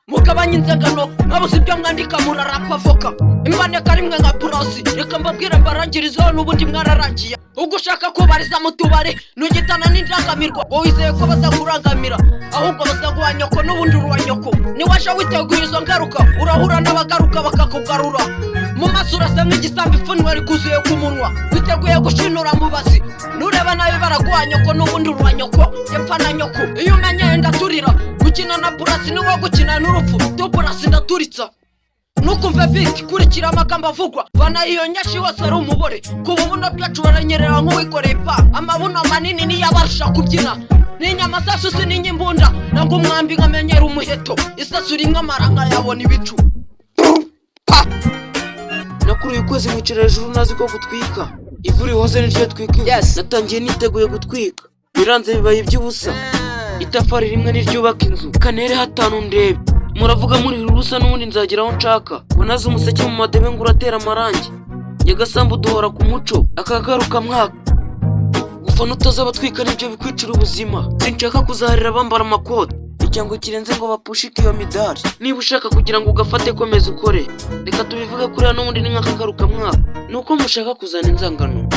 mugabanye inzangano nabuze ibyo mwandika murarapa voka imboneka rimwe nka purosi reka mbabwire mbarangirizeho n'ubundi mwararangiye ubwo ushaka kubariza mu tubari ntugitana n'indangamirwa wowe wizeye ko bazakurangamira ahubwo bazaguha nyoko n'ubundi uruwa nyoko niwaje witeguye izo ngaruka urahura n'abagaruka bakakugarura mu maso urasa nk'igisambi ipfunwe rikuzuye ku munwa witeguye gushinura mubazi nureba nawe baraguha nyoko n'ubundi uruwa nyoko yapfa na nyoko iyo umenye ndaturira gukina na burasi niwo gukina n'urupfu tuburasi ndaturitsa nukumve biti kurikira amagambo avugwa bana iyo nyashi wose ari umubore kuba ubuno bwacu baranyerera nk'uwikoreye pa amabuno manini niyo abarusha kubyina n'inyama zasusi n'iny'imbunda nango umwambi nkamenyera umuheto isasura nk'amaranga yabona ibicu nakuri ukwezi mwicara hejuru nazi ko gutwika ivu rihoze niryo twika natangiye niteguye gutwika biranze bibaye iby'ubusa itafari rimwe niryubaka inzu kanere hatanu ndebe muravuga muri rurusa n'ubundi nzagira aho nshaka bonaze umuseke mu madebe ngo uratera amarangi nyagasambu duhora ku muco akagaruka mwaka gufana utaza abatwika nibyo bikwicira ubuzima sinshaka kuzaharira bambara amakoti icyango kirenze ngo bapushike iyo midari niba ushaka kugira ngo ugafate komeza ukore reka tubivuge kuriya n'ubundi ni nk'akagaruka mwaka nuko mushaka kuzana inzangano